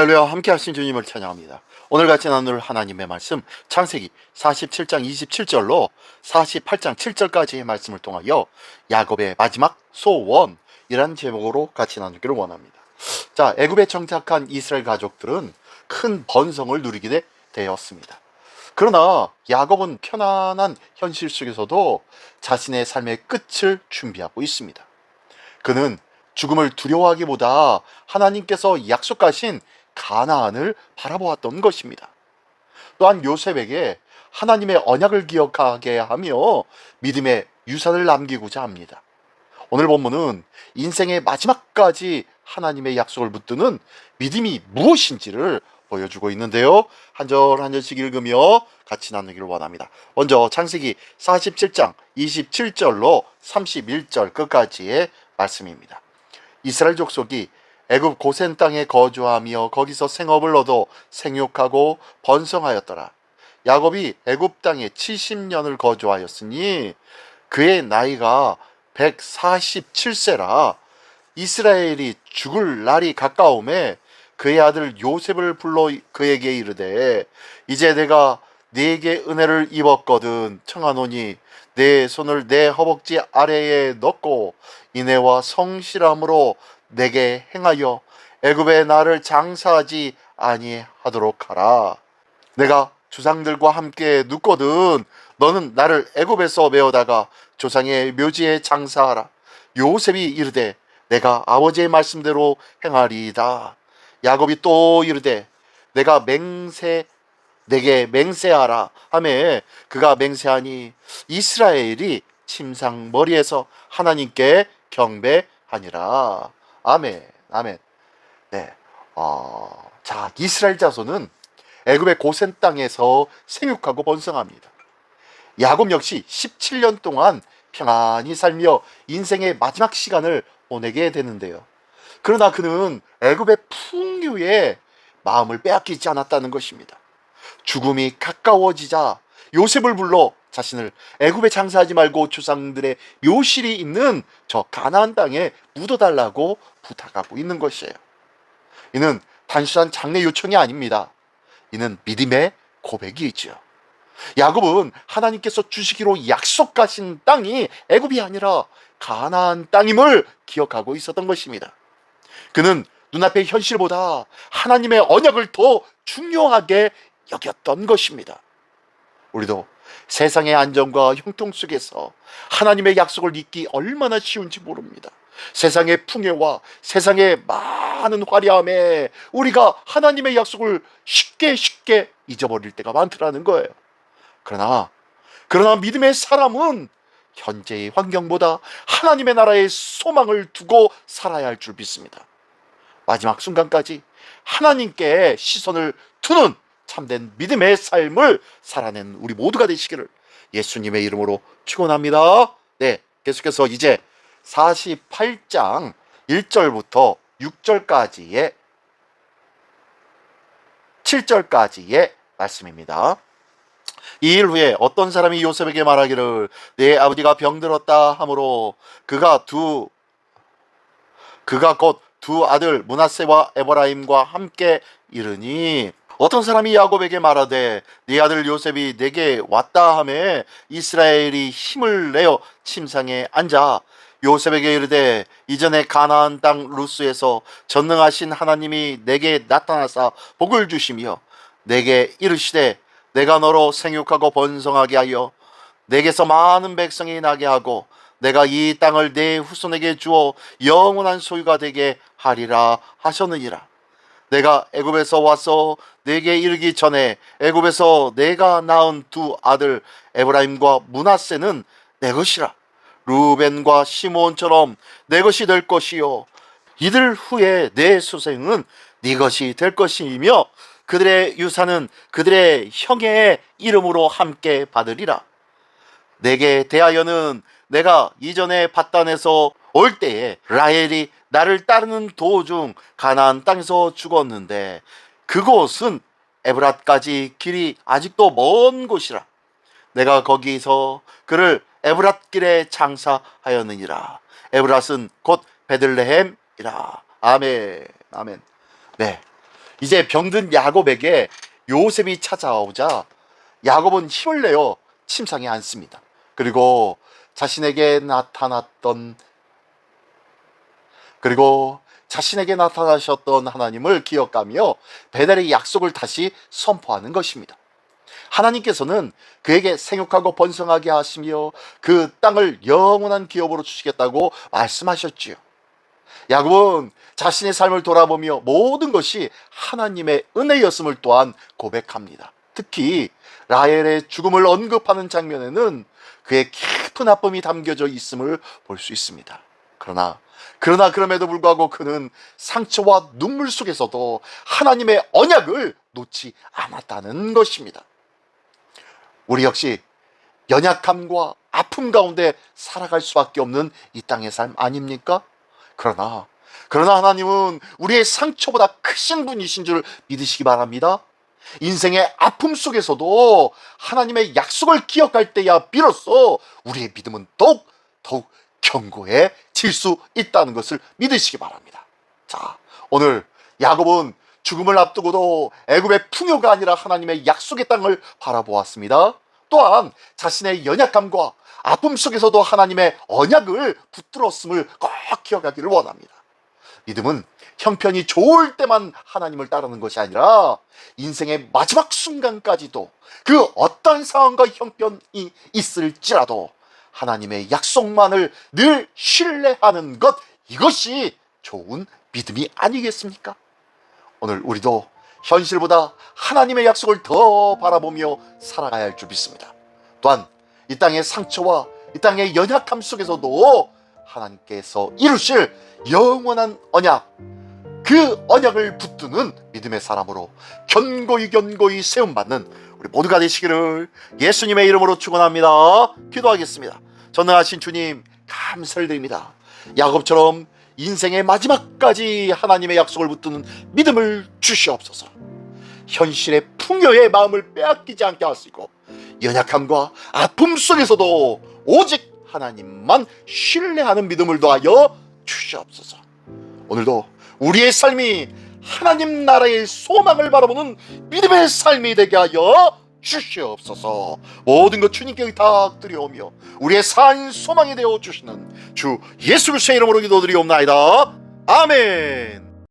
할렐루야. 함께 하신 주님을 찬양합니다. 오늘 같이 나눌 하나님의 말씀 창세기 47장 27절로 48장 7절까지의 말씀을 통하여 야곱의 마지막 소원이란 제목으로 같이 나누기를 원합니다. 자, 애굽에 정착한 이스라엘 가족들은 큰 번성을 누리게 되었습니다. 그러나 야곱은 편안한 현실 속에서도 자신의 삶의 끝을 준비하고 있습니다. 그는 죽음을 두려워하기보다 하나님께서 약속하신 가나안을 바라보았던 것입니다. 또한 요셉에게 하나님의 언약을 기억하게 하며 믿음의 유산을 남기고자 합니다. 오늘 본문은 인생의 마지막까지 하나님의 약속을 붙드는 믿음이 무엇인지를 보여주고 있는데요. 한 절 한 절씩 읽으며 같이 나누기를 원합니다. 먼저 창세기 47장 27절로 31절 끝까지의 말씀입니다. 이스라엘 족속이 애굽 고센 땅에 거주하며 거기서 생업을 얻어 생육하고 번성하였더라. 야곱이 애굽 땅에 70년을 거주하였으니 그의 나이가 147세라. 이스라엘이 죽을 날이 가까움에 그의 아들 요셉을 불러 그에게 이르되 이제 내가 네게 은혜를 입었거든 청하노니 내 손을 내 허벅지 아래에 넣고 인애와 성실함으로 내게 행하여 애굽에 나를 장사하지 아니하도록 하라. 내가 조상들과 함께 눕거든 너는 나를 애굽에서 메어다가 조상의 묘지에 장사하라. 요셉이 이르되 내가 아버지의 말씀대로 행하리이다. 야곱이 또 이르되 내가 내게 맹세하라 하매 그가 맹세하니 이스라엘이 침상 머리에서 하나님께 경배하니라. 아멘, 아멘. 네, 자, 이스라엘 자손은 애굽의 고센 땅에서 생육하고 번성합니다. 야곱 역시 17년 동안 평안히 살며 인생의 마지막 시간을 보내게 되는데요. 그러나 그는 애굽의 풍요에 마음을 빼앗기지 않았다는 것입니다. 죽음이 가까워지자 요셉을 불러 자신을 애굽에 장사하지 말고 조상들의 묘실이 있는 저 가나안 땅에 묻어달라고 부탁하고 있는 것이에요. 이는 단순한 장례 요청이 아닙니다. 이는 믿음의 고백이지요. 야곱은 하나님께서 주시기로 약속하신 땅이 애굽이 아니라 가나안 땅임을 기억하고 있었던 것입니다. 그는 눈앞의 현실보다 하나님의 언약을 더 중요하게 여겼던 것입니다. 우리도 세상의 안정과 형통 속에서 하나님의 약속을 잊기 얼마나 쉬운지 모릅니다. 세상의 풍요와 세상의 많은 화려함에 우리가 하나님의 약속을 쉽게 잊어버릴 때가 많더라는 거예요. 그러나 믿음의 사람은 현재의 환경보다 하나님의 나라의 소망을 두고 살아야 할 줄 믿습니다. 마지막 순간까지 하나님께 시선을 두는 참된 믿음의 삶을 살아낸 우리 모두가 되시기를 예수님의 이름으로 축원합니다. 네, 계속해서 이제 48장 1절부터 6절까지의 7절까지의 말씀입니다. 이 일 후에 어떤 사람이 요셉에게 말하기를 내 아버지가 병들었다 하므로 그가 곧 두 아들 므낫세와 에브라임과 함께 이르니 어떤 사람이 야곱에게 말하되 네 아들 요셉이 내게 왔다 하매 이스라엘이 힘을 내어 침상에 앉아 요셉에게 이르되 이전에 가나안 땅 루스에서 전능하신 하나님이 내게 나타나사 복을 주시며 내게 이르시되 내가 너로 생육하고 번성하게 하여 내게서 많은 백성이 나게 하고 내가 이 땅을 내 후손에게 주어 영원한 소유가 되게 하리라 하셨느니라. 내가 애굽에서 와서 내게 이르기 전에 애굽에서 내가 낳은 두 아들 에브라임과 므낫세는 내 것이라. 루벤과 시므온처럼 내 것이 될 것이요 이들 후에 내 수생은 네 것이 될 것이며 그들의 유산은 그들의 형의 이름으로 함께 받으리라. 내게 대하여는 내가 이전에 밧단에서 올 때에 라헬이 나를 따르는 도중 가나안 땅에서 죽었는데 그곳은 에브랏까지 길이 아직도 먼 곳이라. 내가 거기서 그를 에브랏길에 장사하였느니라. 에브랏은 곧 베들레헴이라. 아멘, 아멘. 네, 이제 병든 야곱에게 요셉이 찾아오자 야곱은 힘을 내어 침상에 앉습니다. 그리고 자신에게 나타나셨던 하나님을 기억하며 베델의 약속을 다시 선포하는 것입니다. 하나님께서는 그에게 생육하고 번성하게 하시며 그 땅을 영원한 기업으로 주시겠다고 말씀하셨지요. 야곱은 자신의 삶을 돌아보며 모든 것이 하나님의 은혜였음을 또한 고백합니다. 특히 라헬의 죽음을 언급하는 장면에는 그의 깊은 아픔이 담겨져 있음을 볼 수 있습니다. 그럼에도 불구하고 그는 상처와 눈물 속에서도 하나님의 언약을 놓지 않았다는 것입니다. 우리 역시 연약함과 아픔 가운데 살아갈 수밖에 없는 이 땅의 삶 아닙니까? 그러나 하나님은 우리의 상처보다 크신 분이신 줄 믿으시기 바랍니다. 인생의 아픔 속에서도 하나님의 약속을 기억할 때야 비로소 우리의 믿음은 더욱 견고해질 수 있다는 것을 믿으시기 바랍니다. 자, 오늘 야곱은 죽음을 앞두고도 애굽의 풍요가 아니라 하나님의 약속의 땅을 바라보았습니다. 또한 자신의 연약함과 아픔 속에서도 하나님의 언약을 붙들었음을 꼭 기억하기를 원합니다. 믿음은 형편이 좋을 때만 하나님을 따르는 것이 아니라 인생의 마지막 순간까지도 그 어떤 상황과 형편이 있을지라도 하나님의 약속만을 늘 신뢰하는 것, 이것이 좋은 믿음이 아니겠습니까? 오늘 우리도 현실보다 하나님의 약속을 더 바라보며 살아가야 할 줄 믿습니다. 또한 이 땅의 상처와 이 땅의 연약함 속에서도 하나님께서 이루실 영원한 언약, 그 언약을 붙드는 믿음의 사람으로 견고히 세움받는 우리 모두가 되시기를 예수님의 이름으로 축원합니다. 기도하겠습니다. 전능하신 주님, 감사를 드립니다. 야곱처럼 인생의 마지막까지 하나님의 약속을 붙드는 믿음을 주시옵소서. 현실의 풍요의 마음을 빼앗기지 않게 하시고 연약함과 아픔 속에서도 오직 하나님만 신뢰하는 믿음을 더하여 주시옵소서. 오늘도 우리의 삶이 하나님 나라의 소망을 바라보는 믿음의 삶이 되게 하여 주시옵소서. 모든 것 주님께 의탁드리오며 우리의 산 소망이 되어 주시는 주 예수 그리스도의 이름으로 기도드리옵나이다. 아멘.